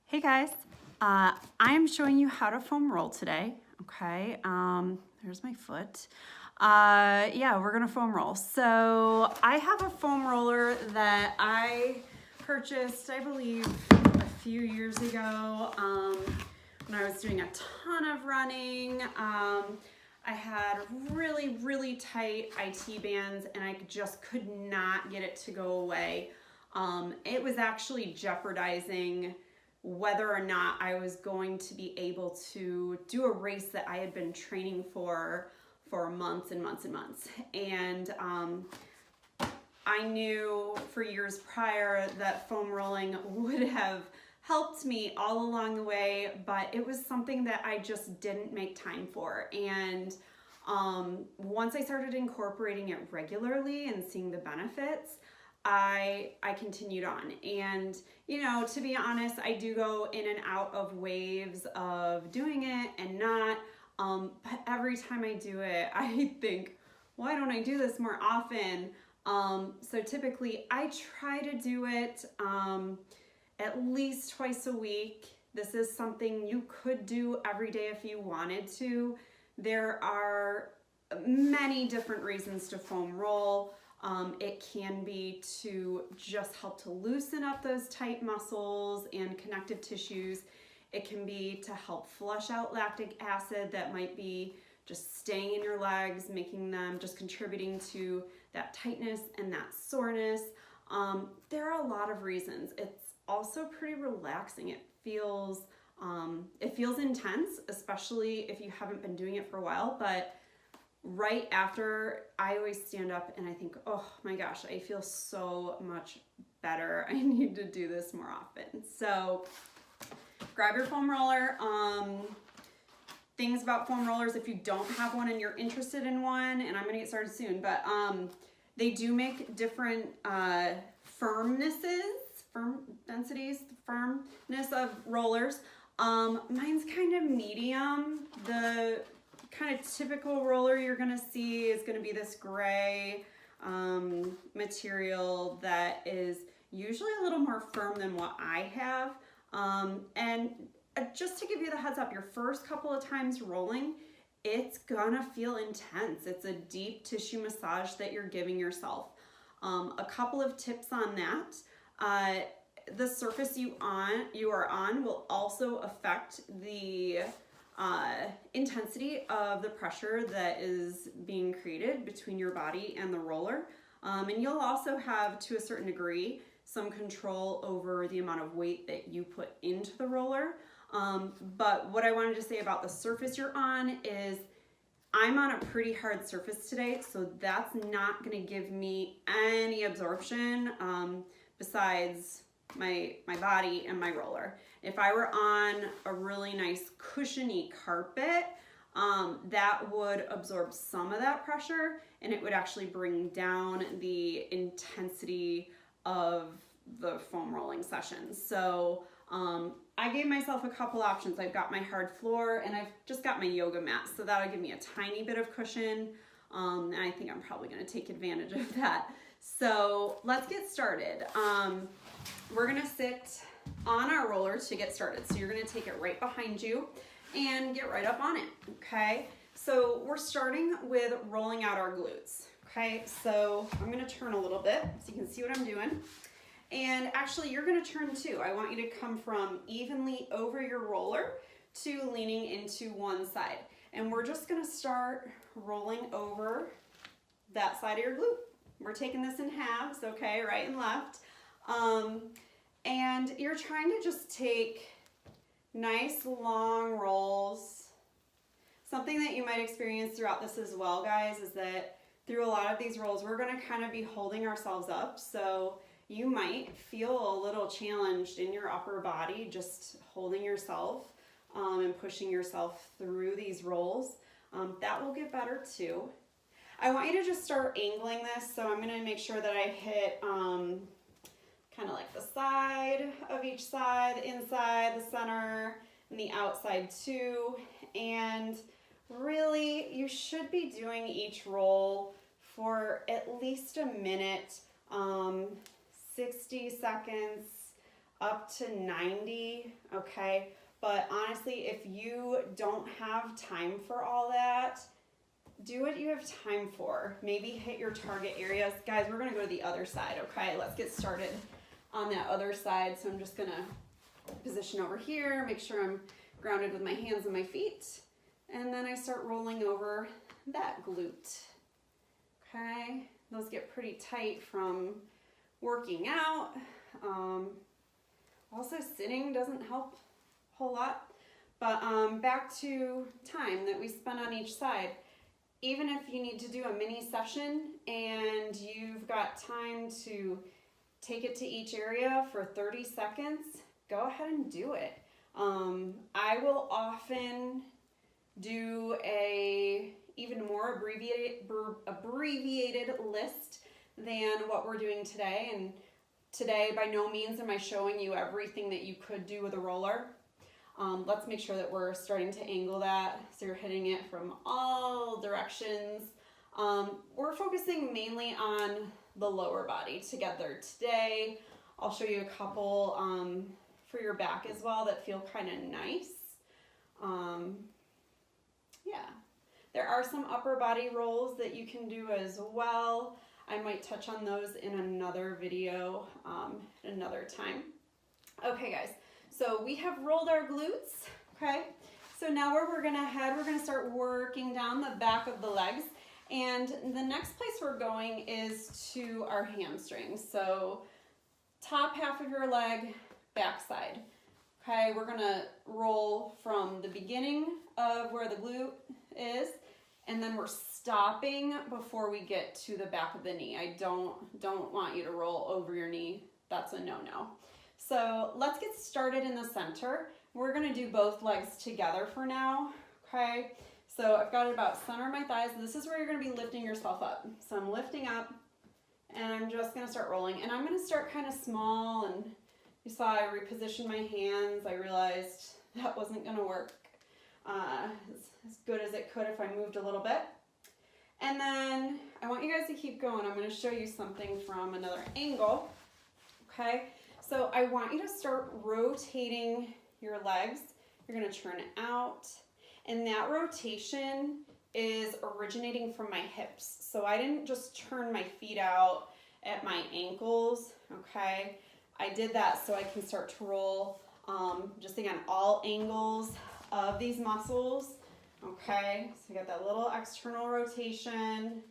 Hey guys, I'm showing you how to foam roll today. Okay, there's my foot. Yeah, we're gonna foam roll. So I have a foam roller that I purchased, I believe, a few years ago when I was doing a ton of running. I had really tight IT bands and I just could not get it to go away. It was actually jeopardizing whether or not I was going to be able to do a race that I had been training for months and months and months. And I knew for years prior that foam rolling would have helped me all along the way, but it was something that I just didn't make time for. And once I started incorporating it regularly and seeing the benefits, I continued on. And you know, to be honest, I do go in and out of waves of doing it and not, but every time I do it, I think, why don't I do this more often? So typically I try to do it at least twice a week. This is something you could do every day if you wanted to. There are many different reasons to foam roll. It can be to just help to loosen up those tight muscles and connective tissues. It can be to help flush out lactic acid that might be just staying in your legs, making them just contributing to that tightness and that soreness. There are a lot of reasons. It's also pretty relaxing. It feels intense, especially if you haven't been doing it for a while, but right after, I always stand up and I think, oh my gosh, I feel so much better. I need to do this more often. So grab your foam roller. Things about foam rollers, if you don't have one and you're interested in one, and I'm gonna get started soon, but they do make different firm densities, firmness of rollers. Mine's kind of medium. The kind of typical roller you're gonna see is gonna be this gray material that is usually a little more firm than what I have. And just to give you the heads up, your first couple of times rolling, it's gonna feel intense. It's a deep tissue massage that you're giving yourself. A couple of tips on that. The surface you are on will also affect the intensity of the pressure that is being created between your body and the roller. And you'll also have, to a certain degree, some control over the amount of weight that you put into the roller. But what I wanted to say about the surface you're on is I'm on a pretty hard surface today, so that's not going to give me any absorption besides my body and my roller. If I were on a really nice cushiony carpet, that would absorb some of that pressure and it would actually bring down the intensity of the foam rolling sessions. So I gave myself a couple options. I've got my hard floor and I've just got my yoga mat, so that'll give me a tiny bit of cushion, and I think I'm probably going to take advantage of that. So let's get started. We're going to sit on our roller to get started. So you're going to take it right behind you and get right up on it. Okay, so we're starting with rolling out our glutes. Okay, so I'm going to turn a little bit so you can see what I'm doing. And actually, you're going to turn too. I want you to come from evenly over your roller to leaning into one side. And we're just going to start rolling over that side of your glute. We're taking this in halves, okay, right and left. And you're trying to just take nice long rolls. Something that you might experience throughout this as well, guys, is that through a lot of these rolls, we're going to kind of be holding ourselves up. So you might feel a little challenged in your upper body just holding yourself and pushing yourself through these rolls. That will get better too. I want you to just start angling this, so I'm going to make sure that I hit kind of like the side of each side, inside, the center, and the outside too. And really, you should be doing each roll for at least a minute, 60 seconds, up to 90, okay? But honestly, if you don't have time for all that, do what you have time for. Maybe hit your target areas. Guys, we're gonna go to the other side, okay? Let's get started on that other side. So I'm just gonna position over here, make sure I'm grounded with my hands and my feet. And then I start rolling over that glute, okay? Those get pretty tight from working out. Also sitting doesn't help a whole lot. But back to time that we spend on each side. Even if you need to do a mini session and you've got time to take it to each area for 30 seconds, go ahead and do it. I will often do a even more abbreviated list than what we're doing today. And today, by no means am I showing you everything that you could do with a roller. Let's make sure that we're starting to angle that so you're hitting it from all directions. We're focusing mainly on the lower body together today. I'll show you a couple for your back as well that feel kind of nice. Yeah, there are some upper body rolls that you can do as well. I might touch on those in another video another time. Okay guys, so we have rolled our glutes, okay? So now where we're gonna head, we're gonna start working down the back of the legs. And the next place we're going is to our hamstrings. So top half of your leg, back side. Okay, we're gonna roll from the beginning of where the glute is, and then we're stopping before we get to the back of the knee. I don't want you to roll over your knee. That's a no-no. So let's get started in the center. We're gonna do both legs together for now, okay? So I've got it about center of my thighs. This is where you're gonna be lifting yourself up. So I'm lifting up and I'm just gonna start rolling. And I'm gonna start kind of small, and you saw I repositioned my hands. I realized that wasn't gonna work as good as it could if I moved a little bit. And then I want you guys to keep going. I'm gonna show you something from another angle, okay? So I want you to start rotating your legs. You're gonna turn it out. And that rotation is originating from my hips. So I didn't just turn my feet out at my ankles, okay? I did that so I can start to roll just again, all angles of these muscles, okay? So I got that little external rotation.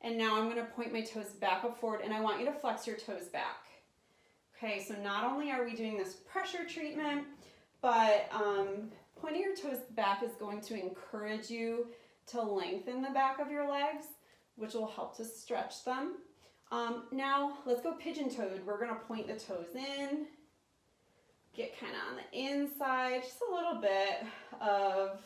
And now I'm gonna point my toes back up forward, and I want you to flex your toes back. Okay, so not only are we doing this pressure treatment, but pointing your toes back is going to encourage you to lengthen the back of your legs, which will help to stretch them. Now let's go pigeon-toed. We're gonna point the toes in, get kind of on the inside, just a little bit of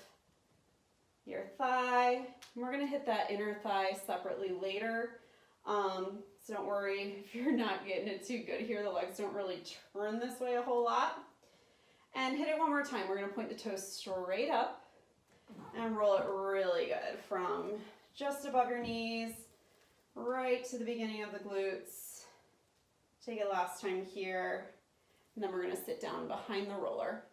your thigh. And we're gonna hit that inner thigh separately later. So don't worry if you're not getting it too good here. The legs don't really turn this way a whole lot. And hit it one more time. We're gonna point the toes straight up and roll it really good from just above your knees right to the beginning of the glutes. Take it last time here. And then we're gonna sit down behind the roller.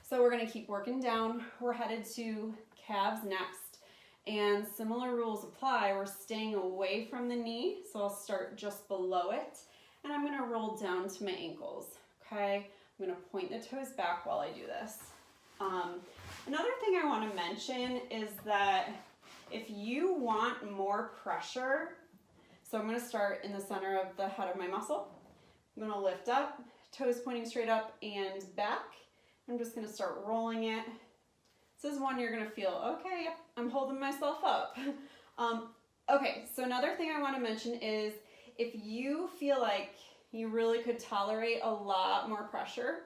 So we're gonna keep working down. We're headed to calves next. And similar rules apply. We're staying away from the knee, so I'll start just below it. And I'm gonna roll down to my ankles, okay? I'm gonna point the toes back while I do this. Another thing I wanna mention is that if you want more pressure, so I'm gonna start in the center of the head of my muscle. I'm gonna lift up, toes pointing straight up and back. I'm just gonna start rolling it. This is one you're gonna feel, okay, yep, I'm holding myself up. Okay, so another thing I wanna mention is if you feel like you really could tolerate a lot more pressure,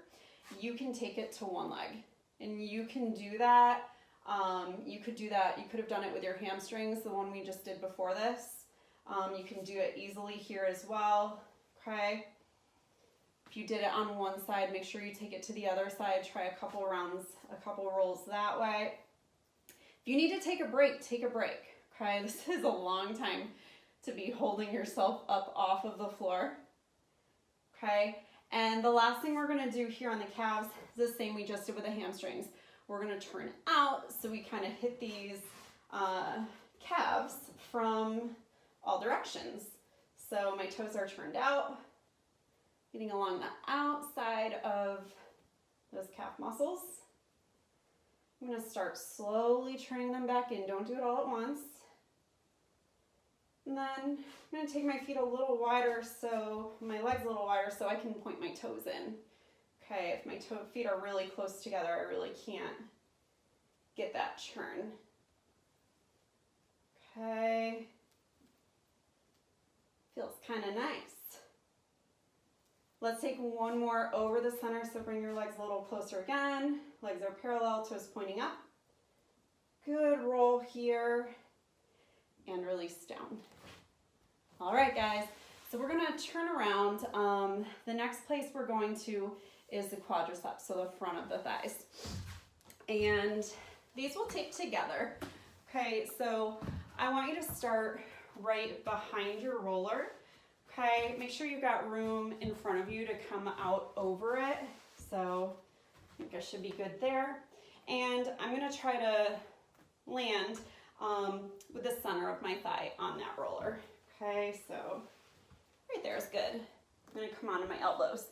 you can take it to one leg. And you can do that. You could have done it with your hamstrings, the one we just did before this. You can do it easily here as well, okay? If you did it on one side, make sure you take it to the other side. Try a couple rounds, a couple rolls that way. If you need to take a break, okay? This is a long time to be holding yourself up off of the floor. okay? And the last thing we're gonna do here on the calves is the same we just did with the hamstrings. We're gonna turn out so we kind of hit these calves from all directions. So my toes are turned out, getting along the outside of those calf muscles. I'm gonna start slowly turning them back in. Don't do it all at once. And then I'm gonna take my feet a little wider, so my legs a little wider, so I can point my toes in. Okay, if my feet are really close together, I really can't get that turn. Okay, feels kind of nice. Let's take one more over the center, so bring your legs a little closer again. Legs are parallel, toes pointing up. Good roll here, and release down. All right, guys, so we're gonna turn around. The next place we're going to is the quadriceps, so the front of the thighs. And these will tape together. Okay, so I want you to start right behind your roller. Okay, make sure you've got room in front of you to come out over it. So I think I should be good there. And I'm gonna try to land with the center of my thigh on that roller. Okay, so right there is good. I'm gonna come onto my elbows.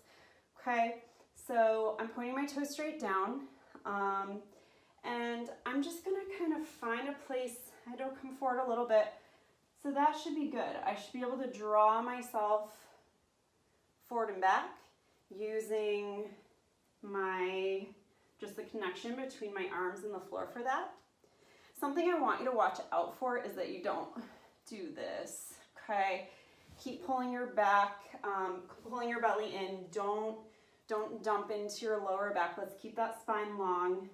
Okay, so I'm pointing my toes straight down, and I'm just gonna kind of find a place. I don't come forward a little bit, so that should be good. I should be able to draw myself forward and back using just the connection between my arms and the floor for that. Something I want you to watch out for is that you don't do this. Okay, keep pulling your back, pulling your belly in. Don't dump into your lower back. Let's keep that spine long.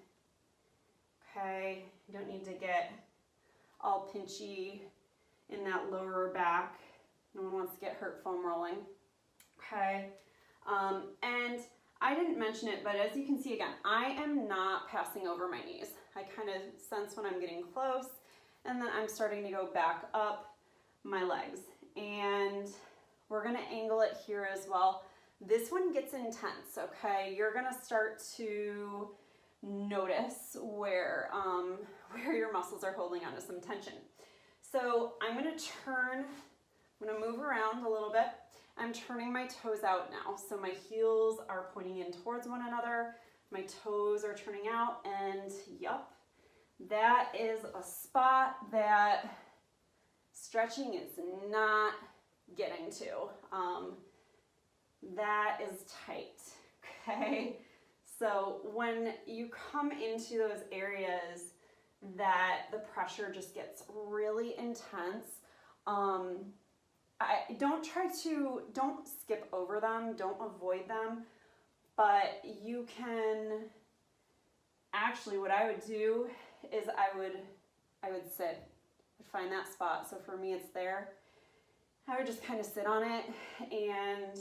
Okay, you don't need to get all pinchy in that lower back. No one wants to get hurt foam rolling. Okay, and I didn't mention it, but as you can see again, I am not passing over my knees. I kind of sense when I'm getting close, and then I'm starting to go back up my legs. And we're gonna angle it here as well. This one gets intense, okay? You're gonna start to notice where your muscles are holding onto some tension. So I'm gonna move around a little bit. I'm turning my toes out now. So my heels are pointing in towards one another. My toes are turning out, and yup, that is a spot that stretching is not getting to. That is tight, okay? So when you come into those areas that the pressure just gets really intense, don't skip over them, don't avoid them, but you can, actually what I would do is I would sit, find that spot. So for me it's there. I would just kind of sit on it and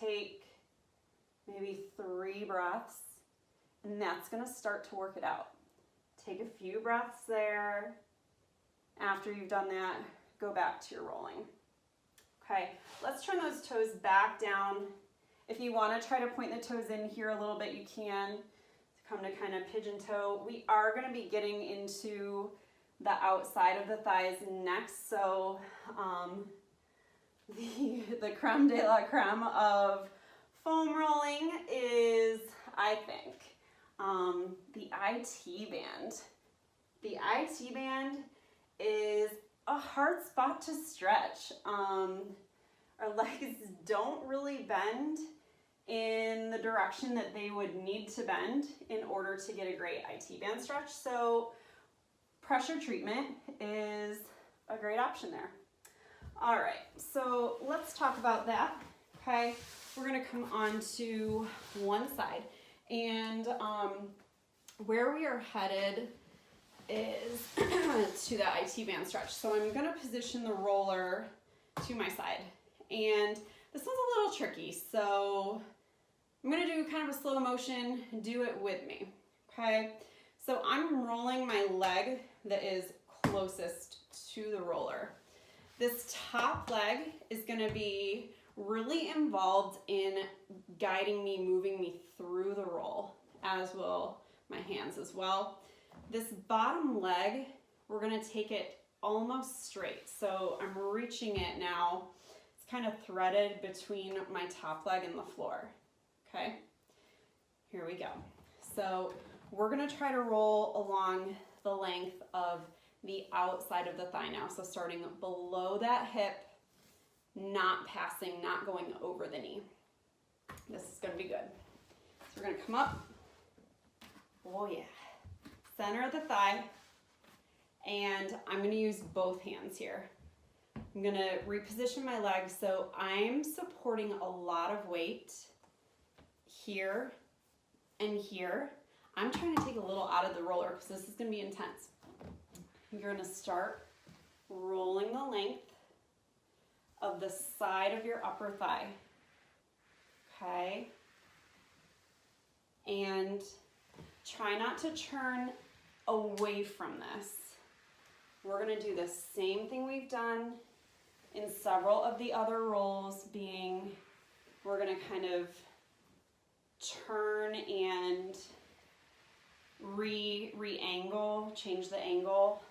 take maybe 3 breaths, and that's gonna start to work it out. Take a few breaths there. After you've done that, go back to your rolling. Okay, let's turn those toes back down. If you want to try to point the toes in here a little bit, you can. Come to kind of pigeon toe. We are going to be getting into the outside of the thighs next, so the creme de la creme of foam rolling is, I think, the IT band. The IT band is a hard spot to stretch. Our legs don't really bend in the direction that they would need to bend in order to get a great IT band stretch. So pressure treatment is a great option there. All right, so let's talk about that. Okay, we're gonna come on to one side, and where we are headed is to the IT band stretch. So I'm gonna position the roller to my side, and this one's a little tricky, so I'm gonna do kind of a slow motion, do it with me, okay? So I'm rolling my leg that is closest to the roller. This top leg is gonna be really involved in guiding me, moving me through the roll, as will my hands as well. This bottom leg, we're gonna take it almost straight. So I'm reaching it now. It's kind of threaded between my top leg and the floor, okay? Here we go. So we're gonna try to roll along the length of the outside of the thigh now. So starting below that hip, not passing, not going over the knee. This is gonna be good. So we're gonna come up. Oh yeah. Center of the thigh. And I'm gonna use both hands here. I'm gonna reposition my legs so I'm supporting a lot of weight here and here. I'm trying to take a little out of the roller because this is gonna be intense. You're gonna start rolling the length of the side of your upper thigh, okay? And try not to turn away from this. We're gonna do the same thing we've done in several of the other rolls, being we're gonna kind of turn and re-angle, change the angle.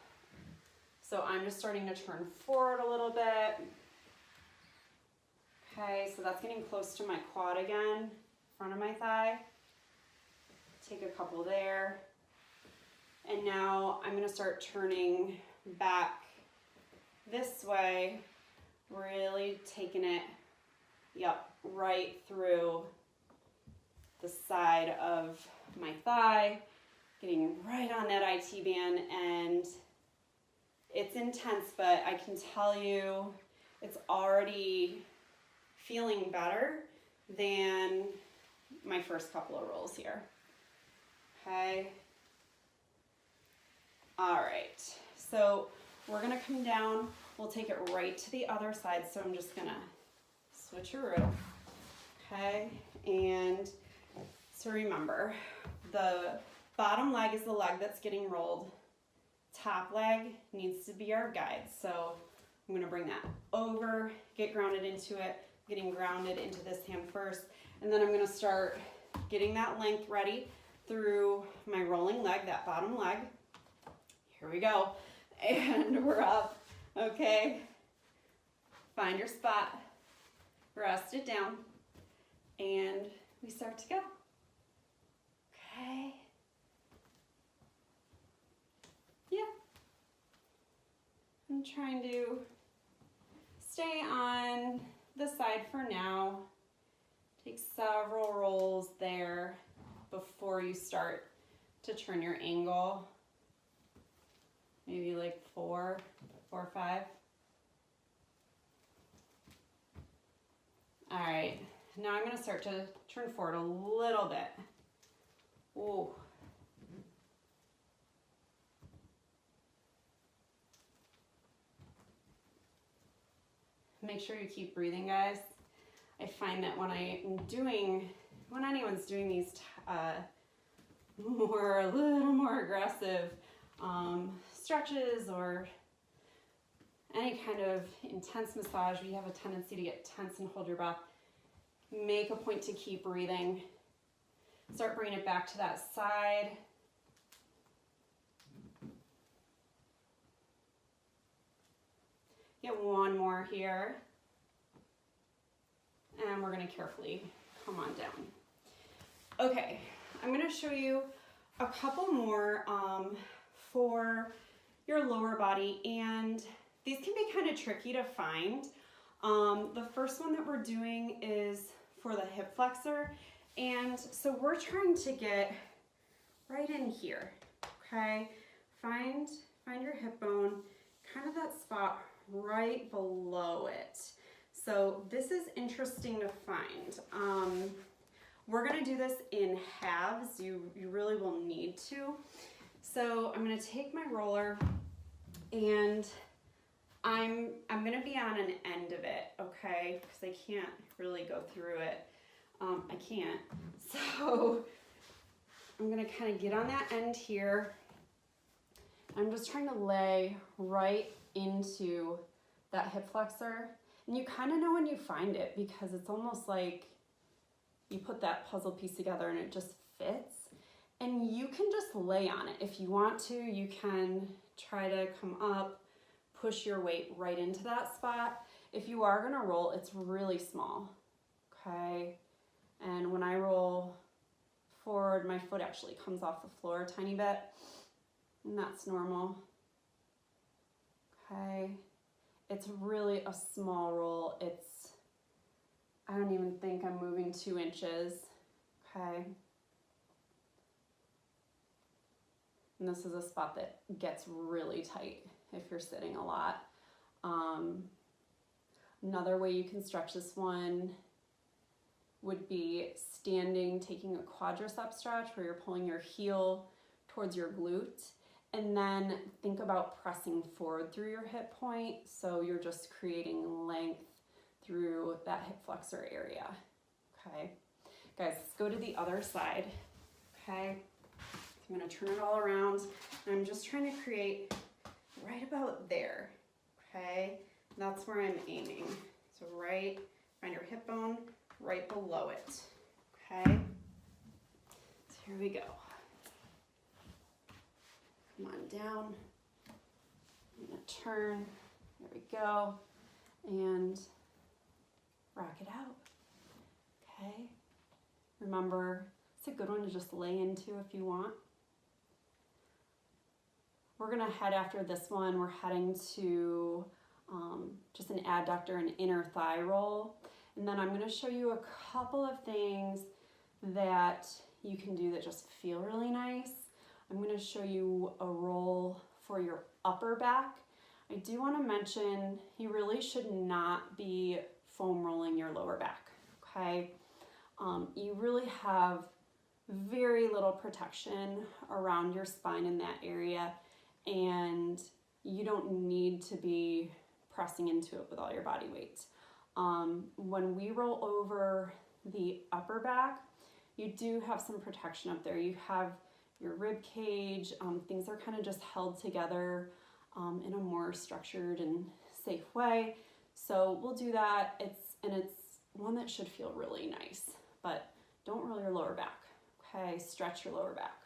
So I'm just starting to turn forward a little bit. Okay, so that's getting close to my quad again, front of my thigh. Take a couple there. And now I'm gonna start turning back this way, really taking it, yep, right through the side of my thigh, getting right on that IT band, and it's intense, but I can tell you it's already feeling better than my first couple of rolls here. Okay. All right, so we're gonna come down. We'll take it right to the other side. So I'm just gonna switcheroo. Okay, and so remember, the bottom leg is the leg that's getting rolled. Top leg needs to be our guide. So I'm gonna bring that over, get grounded into it, getting grounded into this hand first, and then I'm gonna start getting that length ready through my rolling leg, that bottom leg. Here we go, and we're up, okay? Find your spot, rest it down, and we start to go, okay? Yeah. I'm trying to stay on the side for now. Take several rolls there before you start to turn your angle. Maybe like four or five. All right, now I'm gonna start to turn forward a little bit. Ooh. Make sure you keep breathing, guys. I find that when anyone's doing these a little more aggressive stretches or any kind of intense massage, you have a tendency to get tense and hold your breath. Make a point to keep breathing. Start bringing it back to that side. Get one more here. And we're gonna carefully come on down. Okay, I'm gonna show you a couple more for your lower body, and these can be kind of tricky to find. The first one that we're doing is for the hip flexor, and so we're trying to get right in here, okay? Find your hip bone, kind of that spot right below it. So this is interesting to find. We're gonna do this in halves. You really will need to. So I'm gonna take my roller and I'm gonna be on an end of it, okay? Because I can't really go through it. I can't. So I'm gonna kind of get on that end here. I'm just trying to lay right into that hip flexor. And you kind of know when you find it because it's almost like you put that puzzle piece together and it just fits. And you can just lay on it. If you want to, you can try to come up, push your weight right into that spot. If you are gonna roll, it's really small, okay? And when I roll forward, my foot actually comes off the floor a tiny bit, and that's normal, okay? It's really a small roll. I don't even think I'm moving 2 inches, okay? And this is a spot that gets really tight if you're sitting a lot. Another way you can stretch this one would be standing, taking a quadriceps stretch where you're pulling your heel towards your glute, and then think about pressing forward through your hip point, so you're just creating length through that hip flexor area, okay? Guys, let's go to the other side, okay? So I'm gonna turn it all around, and I'm just trying to create right about there, okay? That's where I'm aiming. So find your hip bone right below it, okay? So here we go. Come on down. I'm gonna turn, there we go, and rock it out, okay? Remember, it's a good one to just lay into if you want. We're gonna head after this one, we're heading to just an adductor and inner thigh roll. And then I'm gonna show you a couple of things that you can do that just feel really nice. I'm gonna show you a roll for your upper back. I do wanna mention, you really should not be foam rolling your lower back, okay? You really have very little protection around your spine in that area, and you don't need to be pressing into it with all your body weight. When we roll over the upper back, you do have some protection up there. You have your rib cage, things are kind of just held together in a more structured and safe way. So we'll do that. It's one that should feel really nice, but don't roll your lower back, okay? Stretch your lower back.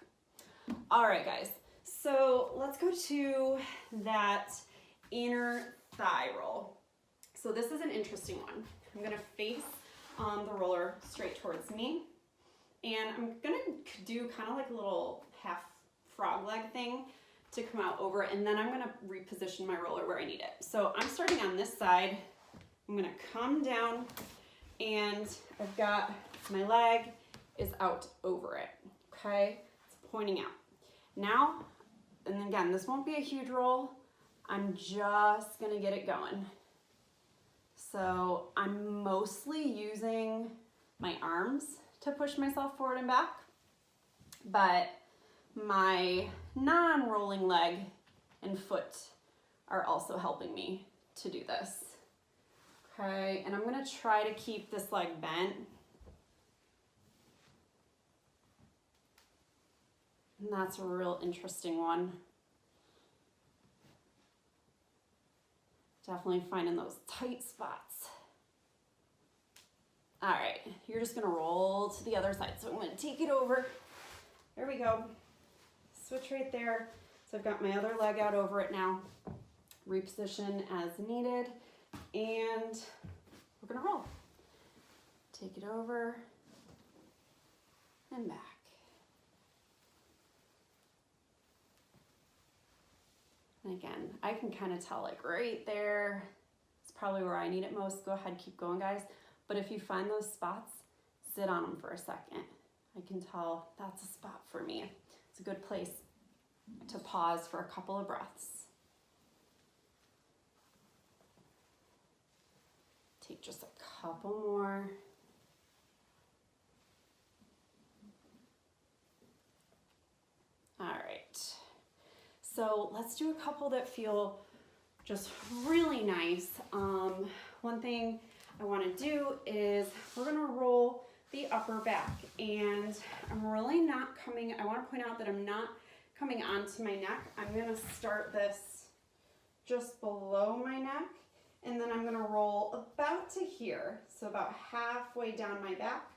All right, guys, so let's go to that inner thigh roll. So this is an interesting one. I'm gonna face the roller straight towards me, and I'm gonna do kind of like a little half frog leg thing to come out over, and then I'm gonna reposition my roller where I need it. So I'm starting on this side. I'm gonna come down, and I've got my leg is out over it, okay? It's pointing out. Now, and again, this won't be a huge roll. I'm just gonna get it going. So I'm mostly using my arms to push myself forward and back, but my non-rolling leg and foot are also helping me to do this. Okay, and I'm gonna try to keep this leg bent. And that's a real interesting one. Definitely finding those tight spots. All right, you're just gonna roll to the other side. So I'm gonna take it over. There we go. Switch right there. So I've got my other leg out over it now. Reposition as needed. And we're gonna roll. Take it over and back. And again, I can kind of tell like right there, it's probably where I need it most. Go ahead, keep going, guys. But if you find those spots, sit on them for a second. I can tell that's a spot for me. It's a good place to pause for a couple of breaths. Take just a couple more. All right. So let's do a couple that feel just really nice. One thing I want to do is we're going to roll the upper back, and I'm really not coming, I want to point out that I'm not coming onto my neck. I'm going to start this just below my neck, and then I'm gonna roll about to here, so about halfway down my back.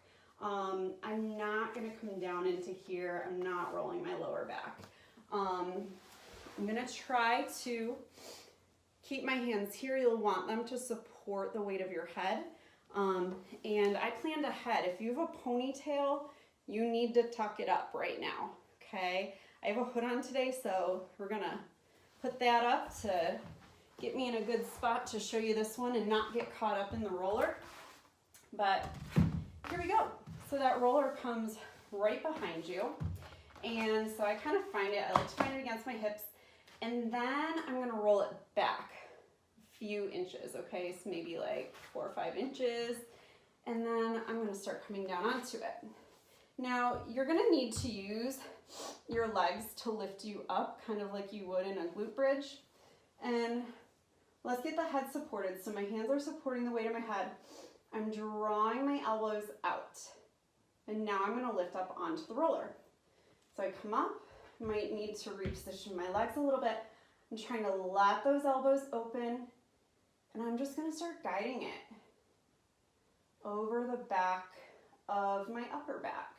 I'm not gonna come down into here. I'm not rolling my lower back. I'm gonna try to keep my hands here. You'll want them to support the weight of your head. And I planned ahead. If you have a ponytail, you need to tuck it up right now, okay? I have a hood on today, so we're gonna put that up to get me in a good spot to show you this one and not get caught up in the roller. But here we go. So that roller comes right behind you. And so I kind of find it, I like to find it against my hips. And then I'm gonna roll it back a few inches, okay? So maybe like 4 or 5 inches. And then I'm gonna start coming down onto it. Now, you're gonna need to use your legs to lift you up, kind of like you would in a glute bridge. And let's get the head supported. So my hands are supporting the weight of my head. I'm drawing my elbows out. And now I'm gonna lift up onto the roller. So I come up, might need to reposition my legs a little bit. I'm trying to let those elbows open, and I'm just gonna start guiding it over the back of my upper back.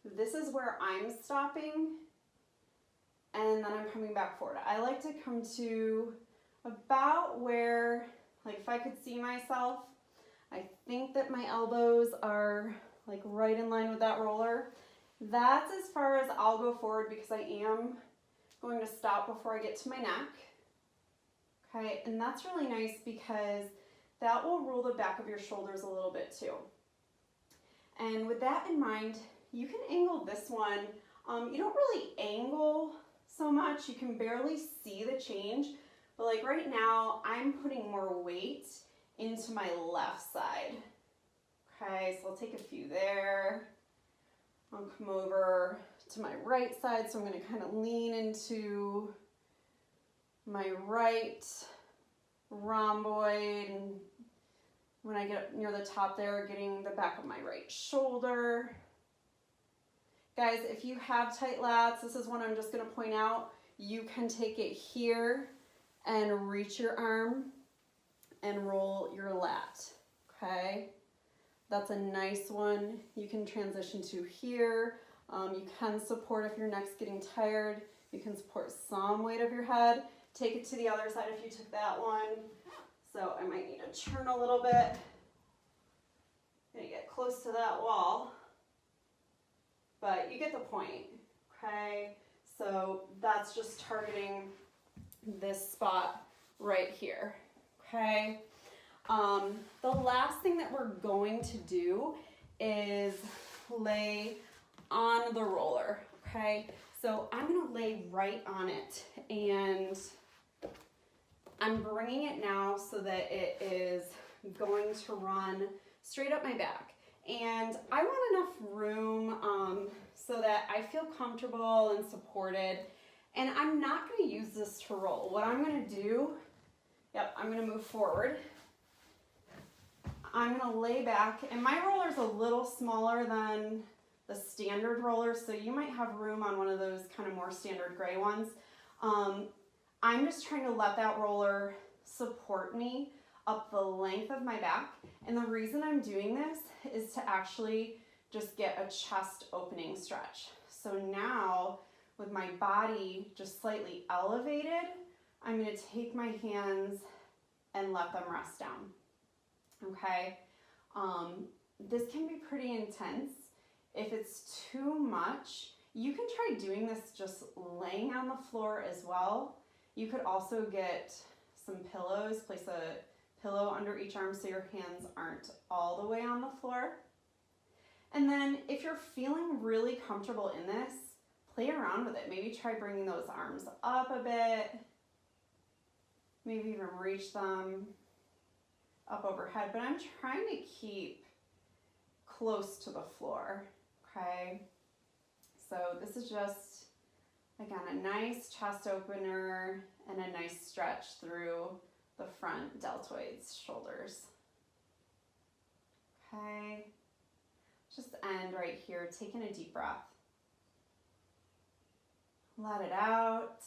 This is where I'm stopping, and then I'm coming back forward. I like to come to about where, like if I could see myself, I think that my elbows are like right in line with that roller. That's as far as I'll go forward because I am going to stop before I get to my neck. Okay, and that's really nice because that will roll the back of your shoulders a little bit too. And with that in mind, you can angle this one. You don't really angle so much. You can barely see the change. But like right now, I'm putting more weight into my left side. Okay, so I'll take a few there. I'll come over to my right side, so I'm going to kind of lean into my right rhomboid, and when I get near the top there, getting the back of my right shoulder. Guys, if you have tight lats, this is one I'm just going to point out. You can take it here and reach your arm and roll your lat, okay? That's a nice one. You can transition to here. You can support if your neck's getting tired. You can support some weight of your head. Take it to the other side if you took that one. So I might need to turn a little bit. Gonna get close to that wall. But you get the point, okay? So that's just targeting this spot right here, okay? The last thing that we're going to do is lay on the roller, okay? So I'm gonna lay right on it, and I'm bringing it now so that it is going to run straight up my back. And I want enough room so that I feel comfortable and supported. And I'm not gonna use this to roll. What I'm gonna do, I'm gonna move forward. I'm gonna lay back, and my roller's a little smaller than the standard roller, so you might have room on one of those kind of more standard gray ones. I'm just trying to let that roller support me up the length of my back. And the reason I'm doing this is to actually just get a chest opening stretch. So now, with my body just slightly elevated, I'm gonna take my hands and let them rest down. Okay, this can be pretty intense. If it's too much, you can try doing this just laying on the floor as well. You could also get some pillows, place a pillow under each arm so your hands aren't all the way on the floor. And then if you're feeling really comfortable in this, play around with it. Maybe try bringing those arms up a bit. Maybe even reach them up overhead, but I'm trying to keep close to the floor, okay? So this is just, again, a nice chest opener and a nice stretch through the front deltoids, shoulders. Okay, just end right here, taking a deep breath. Let it out.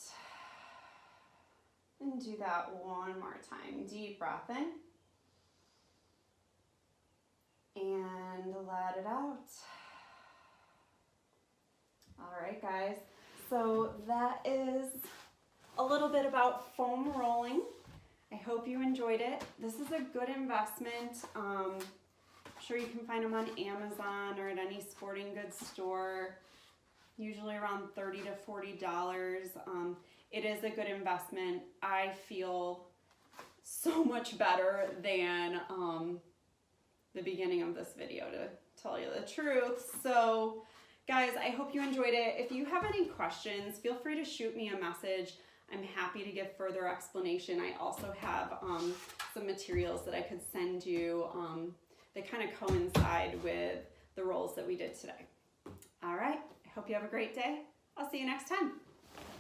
And do that one more time. Deep breath in. And let it out. All right, guys. So that is a little bit about foam rolling. I hope you enjoyed it. This is a good investment. I'm sure you can find them on Amazon or at any sporting goods store, usually around $30 to $40. It is a good investment. I feel so much better than the beginning of this video, to tell you the truth. So guys, I hope you enjoyed it. If you have any questions, feel free to shoot me a message. I'm happy to give further explanation. I also have some materials that I could send you that kind of coincide with the rolls that we did today. All right, I hope you have a great day. I'll see you next time.